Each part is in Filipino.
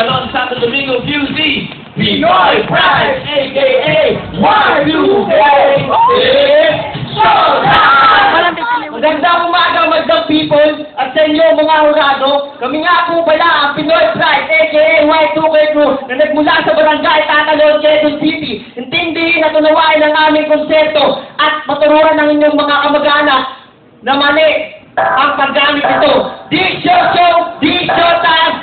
On Santo Domingo QC, Pinoy Pride, a.k.a. Y2K, it's showtime! Magandang umaga, magandang people, at sa inyo mga hurado, kami nga po pala ang Pinoy Pride, a.k.a. Y2K Crew, na nagmula sa Barangay Tatalon, Quezon City. Intindihin at unawain ang aming konsepto at maturuan ng inyong mga kamag-anak na mali ang paggamit ito. Di show, di showtime!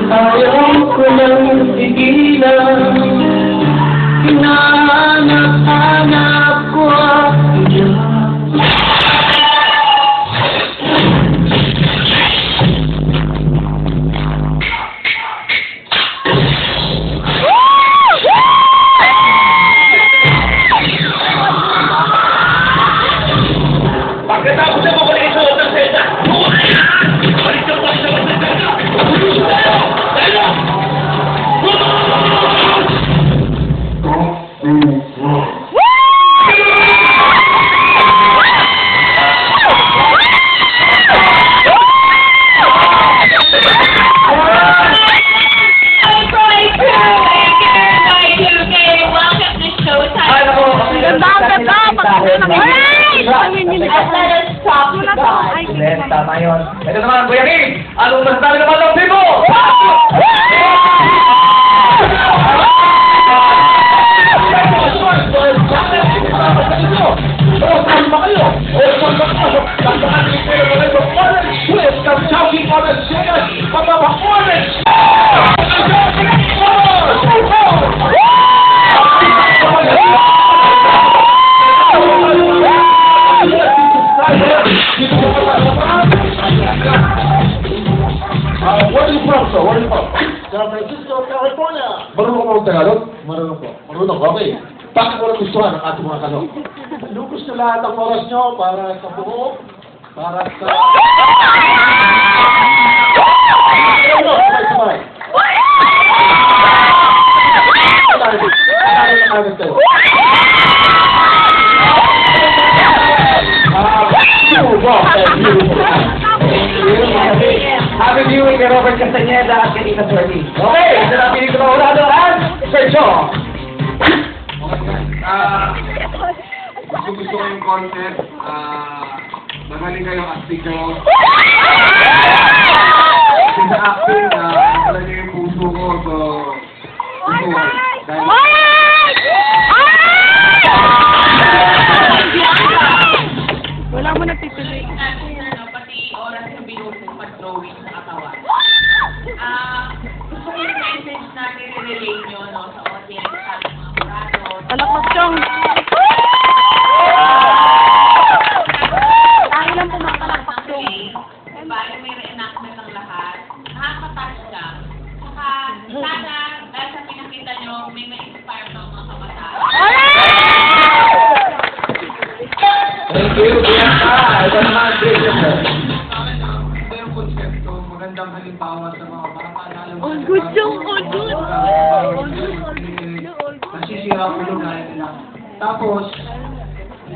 Ayaw ko lang tigilan, hinahanap-hanap ko ang iyan. Pagkatapos na mabalik ito ng seta, balik sa Tama yun. Ito naman, Kuya King! Anong masasabi naman ng people? Where are you from, sir? Where are you from? San Francisco, California. Marunong ka mag-Tagalog? Marunong po. Marunong, okay. Bakit mo gustuhan ang ating mga tanong? Lubos na lahat ang oras nyo para sa buhok, para sa... Sabay-sabay. Happy viewing kay Robert Castañeda at kay Tita Shirley. Okay, ito na pinito na urado at Sir Joe. Gusto ko yung concept, magaling kayo acting kayo. Kasi sa acting, wala niyo yung puso ko, so gusto ko. Wala mo nagtituloy. Pati oras yung binusong pag-drawing sa katawan. Gusto ko yung message na nire-relate nyo sa audience, sa mga kurado. Talakot siyang. Tayo lang pumakalakpak yung. Bale, may reenactment ng lahat. Nakaka-touch lang. Saka, sana, dahil sa pinakita nyo, may ma-inspire ng mga kabataan. Thank you, Bianca. Ito naman, Christopher. Ito yung konsepto, magandang halimbawa sa mga bata. All good yung all good. Nasisira ko yung gaya nila. Tapos,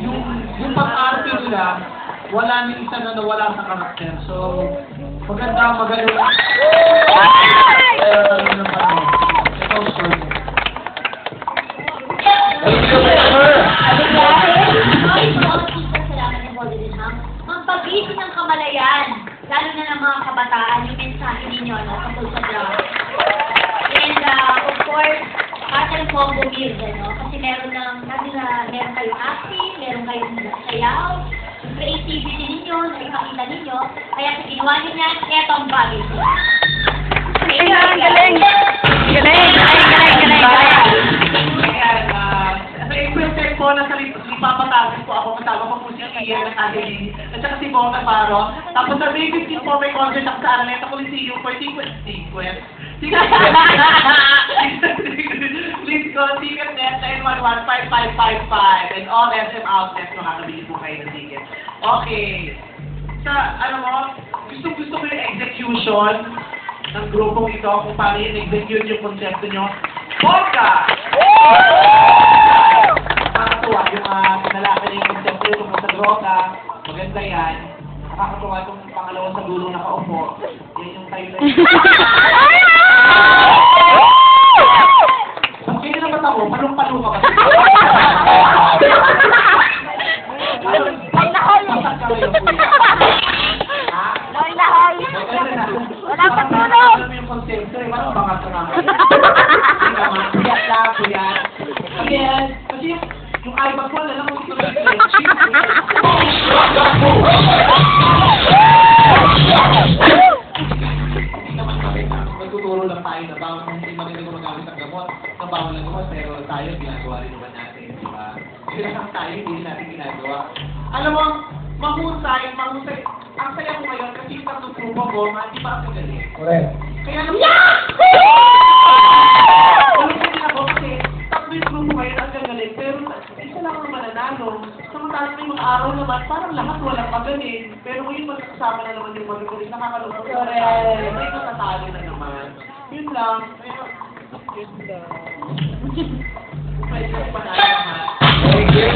yung pag-arte nila, wala nang isa na nawala sa karakter. So, maganda, magaling. Ito ang story. Magpabisi ng kamalayan, lalo na ng mga kabataan, yung mensahe ninyo, no, tungkol sa drama. And, of course, parang combo meals, no, kasi meron kayong acting, meron kayong sayaw, yung creativity ninyo, na ipakita ninyo, kaya sa ginawa nyo niyan, eto ang bagay ko. Galing! Galing! Galing! Sa April 10 po, nasa lipapatagas po ako, kasama ko po si Ian ng Adeline, at saka si Bong Navarro. Tapos sa May 15 po, may concert ako sa Araneta Coliseum for Please go, Ticketnet 911-5555 and all SM outlets makakabili po kayo ng ticket. Okay. Gusto ko yung execution ng grupong ito kung paano yung execute yung konsepto nyo. Bongga! Nakakatuwa yung pinalaki na yung konsepto nyo tungkol sa droga. Maganda yan. Nakakatuwa itong pangalawa sa dulo nakaupo. Yan yung tayo na Bakit na ba't ako? Palong-palo ka ba? Pasag ka ngayon, kuya. Wala pa tulog! Alam mo yung konsepto, wala ba nga ito naman? Kuyat lang, kuyat. Again, kasi yung iBag ko, alam mo ito yung hindi naman kami magtuturo lang tayo na bawal kung hindi magaling gumagamit ng gamot. Na bawal lang naman, pero tayo ginagawa rin naman natin, di ba? Kaya lang tayo, hindi natin ginagawa. Alam mo, mahusay. Ang saya ko ngayon kasi yung tatlong grupo ko, hindi pa ako galing. Correct. Kaya naman, alam ko din ako kasi tatlo yung grupo ngayon ang gagaling, pero isa lang ang mananalo. Samantalang may mga araw naman, parang lahat walang magaling. Pero ngayon magkakasama na naman yung magagaling, nakakalungkot. Correct. May matatalo na naman. Yun lang. Yun lang. Pwede ko pa na naman. Thank you.